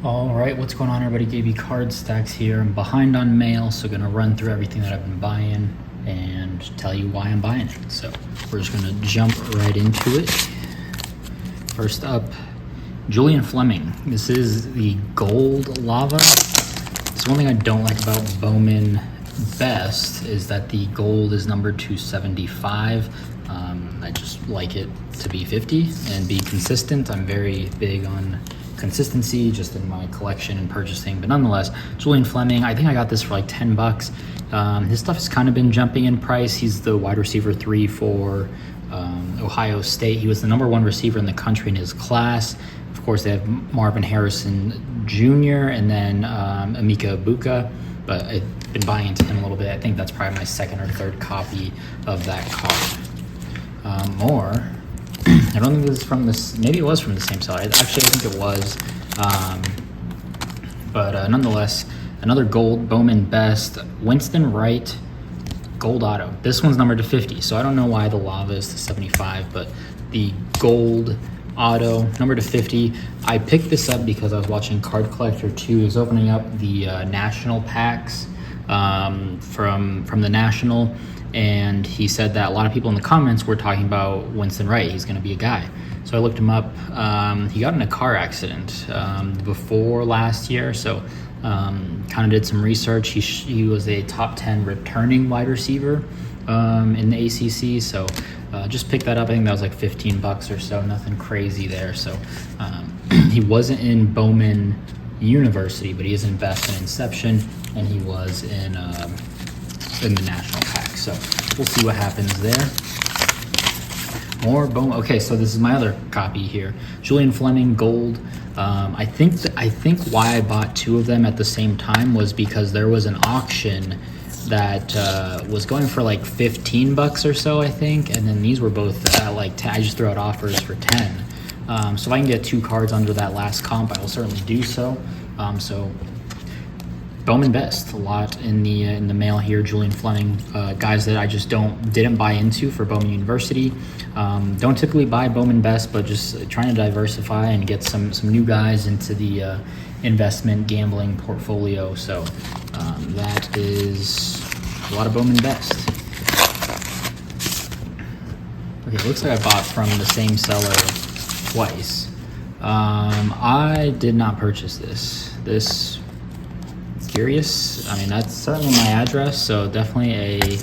All right, what's going on, everybody? KB Card Stacks here. I'm behind on mail, so gonna run through everything that I've been buying and tell you why I'm buying it. So we're just gonna jump right into it. First up, Julian Fleming. This is the gold lava. So one thing I don't like about Bowman Best is that the gold is numbered to 75. I just like it to be 50 and be consistent. I'm very big on consistency just in my collection and purchasing, but nonetheless, Julian Fleming, I think I got this for like 10 bucks. His stuff has kind of been jumping in price. He's the wide receiver 3 for Ohio State. He was the #1 receiver in the country in his class. Of course, they have Marvin Harrison Jr. and then Emeka Egbuka, but I've been buying into him a little bit. I think that's probably my second or third copy of that card. I don't think this is from this, maybe it was from the same seller. Actually, I think it was. But nonetheless, another gold Bowman Best, Winston Wright, gold auto. This one's numbered to 50, so I don't know why the lava is to 75, but the gold auto, numbered to 50. I picked this up because I was watching Card Collector 2. He was opening up the national packs from the national, and he said that a lot of people in the comments were talking about Winston Wright. He's going to be a guy. So I looked him up. He got in a car accident before last year, so kind of did some research. He was a top 10 returning wide receiver in the ACC, so just picked that up. I think that was like 15 bucks or so, nothing crazy there. So he wasn't in Bowman University, but he is in Best and Inception, and he was in the national pack. So we'll see what happens there. More Bowman. Okay, so this is my other copy here, Julian Fleming gold. I think why I bought two of them at the same time was because there was an auction that was going for like 15 bucks or so, I think, and then these were both at like 10. I just threw out offers for 10. So if I can get two cards under that last comp, I will certainly do so. So Bowman Best, a lot in the mail here. Julian Fleming, guys that I just didn't buy into for Bowman University. Don't typically buy Bowman Best, but just trying to diversify and get some new guys into the investment gambling portfolio. So that is a lot of Bowman Best. Okay, it looks like I bought from the same seller twice. I did not purchase this. Curious. I mean, that's certainly my address, so definitely a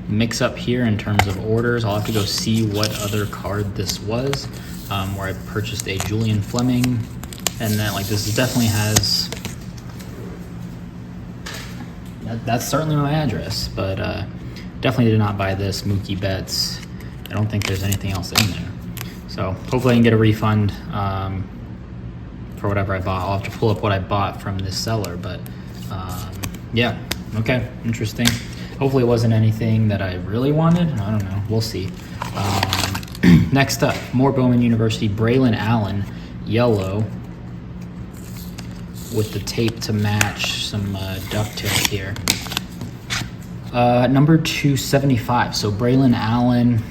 mix up here in terms of orders. I'll have to go see what other card this was, where I purchased a Julian Fleming, and then like this definitely has, that's certainly my address, but definitely did not buy this Mookie Betts. I don't think there's anything else in there, so hopefully I can get a refund for whatever I bought. I'll have to pull up what I bought from this seller, but yeah, okay, interesting. Hopefully it wasn't anything that I really wanted. I don't know, we'll see. Next up, more Bowman University, Braylon Allen, yellow, with the tape to match, some duct tape here. Number 275, so Braylon Allen,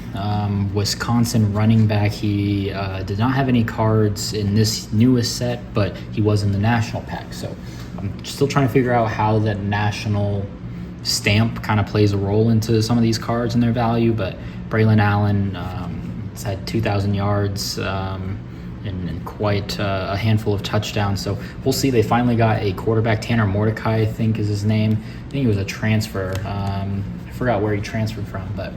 Wisconsin running back. He did not have any cards in this newest set, but he was in the national pack. So I'm still trying to figure out how that national stamp kind of plays a role into some of these cards and their value, but Braylon Allen has had 2,000 yards and quite a handful of touchdowns. So we'll see. They finally got a quarterback, Tanner Mordecai, I think is his name. I think he was a transfer. I forgot where he transferred from, but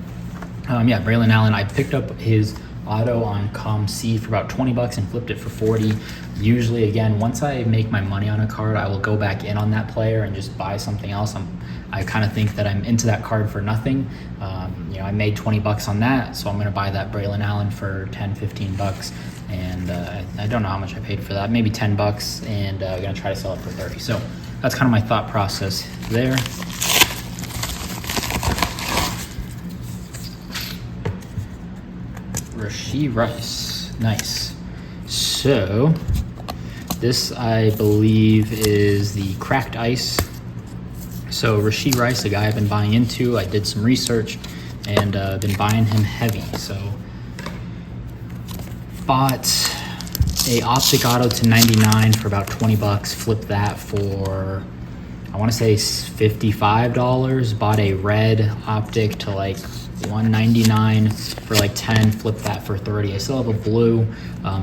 yeah, Braylon Allen. I picked up his auto on ComC for about 20 bucks and flipped it for 40. Usually, again, once I make my money on a card, I will go back in on that player and just buy something else. I kind of think that I'm into that card for nothing. I made 20 bucks on that, so I'm going to buy that Braylon Allen for 10, 15 bucks. And I don't know how much I paid for that, maybe 10 bucks, and I'm going to try to sell it for 30. So that's kind of my thought process there. Rasheed Rice, nice. So this, I believe, is the cracked ice. So Rasheed Rice, a guy I've been buying into. I did some research and been buying him heavy. So bought a optic auto to 99 for about 20 bucks. Flipped that for, I want to say $55. Bought a red optic to like 199 for like 10. Flipped that for 30. I still have a blue.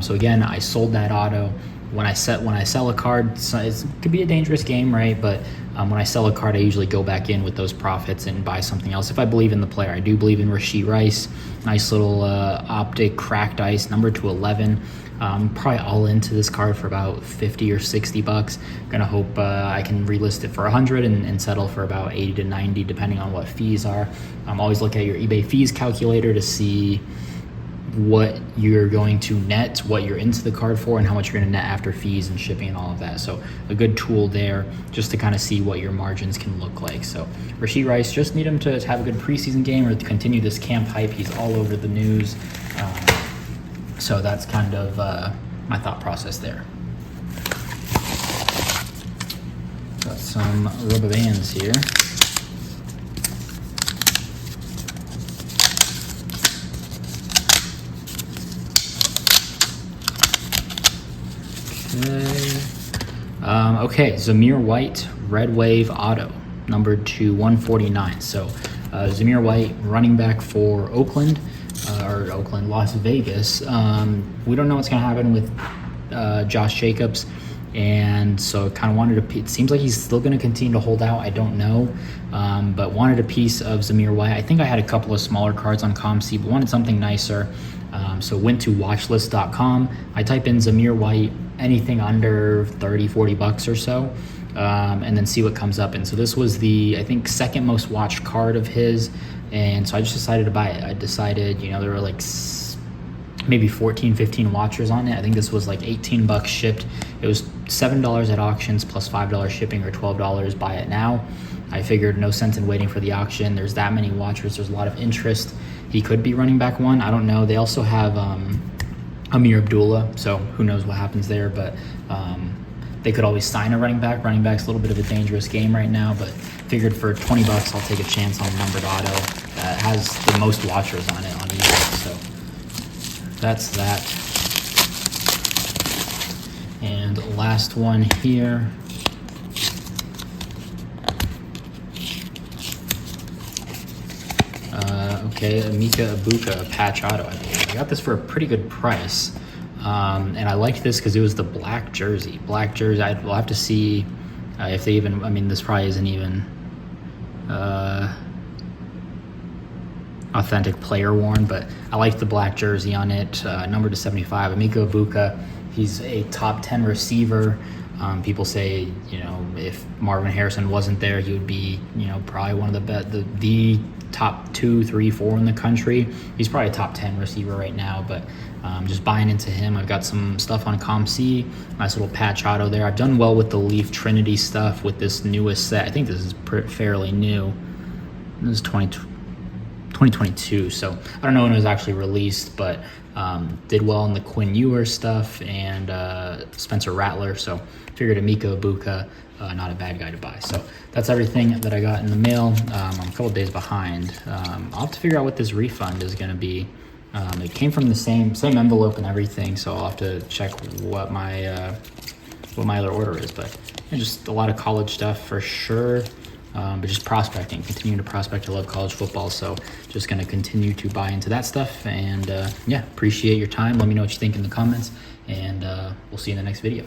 So again, I sold that auto. When I sell a card, it could be a dangerous game, right? But when I sell a card, I usually go back in with those profits and buy something else if I believe in the player. I do believe in Rasheed Rice. Nice little optic cracked ice, number to 11. Probably all into this card for about 50 or 60 bucks. Gonna hope I can relist it for 100 and settle for about 80 to 90, depending on what fees are. Always look at your eBay fees calculator to see what you're going to net, what you're into the card for, and how much you're going to net after fees and shipping and all of that. So a good tool there just to kind of see what your margins can look like. So Rasheed Rice, just need him to have a good preseason game or to continue this camp hype. He's all over the news. So that's kind of my thought process there. Got some rubber bands here. Okay, Zamir White, Red Wave Auto, numbered to 149. So Zamir White, running back for Las Vegas. We don't know what's going to happen with Josh Jacobs, and so kind of wanted it seems like he's still going to continue to hold out. I don't know, but wanted a piece of Zamir White. I think I had a couple of smaller cards on ComC, but wanted something nicer. So went to watchlist.com. I type in Zamir White, anything under 30, 40 bucks or so, and then see what comes up. And so this was the, I think, second most watched card of his. And so I just decided to buy it. I decided, there were like maybe 14, 15 watchers on it. I think this was like 18 bucks shipped. It was $7 at auctions plus $5 shipping, or $12. Buy it now. I figured no sense in waiting for the auction. There's that many watchers. There's a lot of interest. He could be running back one. I don't know. They also have Amir Abdullah, so who knows what happens there. But they could always sign a running back. Running back's a little bit of a dangerous game right now, but figured for 20 bucks, I'll take a chance on a numbered auto that has the most watchers on it on eBay. So that's that. And last one here. Okay, Emeka Egbuka patch auto. I got this for a pretty good price, and I liked this because it was the black jersey. We'll have to see if they even. I mean, this probably isn't even authentic player worn, but I like the black jersey on it. Number to 75. Emeka Egbuka. He's a top 10 receiver. People say, if Marvin Harrison wasn't there, he would be, probably one of the top 2, 3, 4 in the country. He's probably a top 10 receiver right now, but just buying into him. I've got some stuff on ComC, nice little patch auto there. I've done well with the Leaf Trinity stuff with this newest set. I think this is fairly new. This is 2022, so I don't know when it was actually released, but did well in the Quinn Ewers stuff and Spencer Rattler, so figured Emeka Egbuka, not a bad guy to buy. So that's everything that I got in the mail. I'm a couple days behind. I'll have to figure out what this refund is going to be. It came from the same envelope and everything, so I'll have to check what my other order is. But just a lot of college stuff for sure. But just prospecting, continuing to prospect. I love college football, so just going to continue to buy into that stuff. And appreciate your time. Let me know what you think in the comments, and we'll see you in the next video.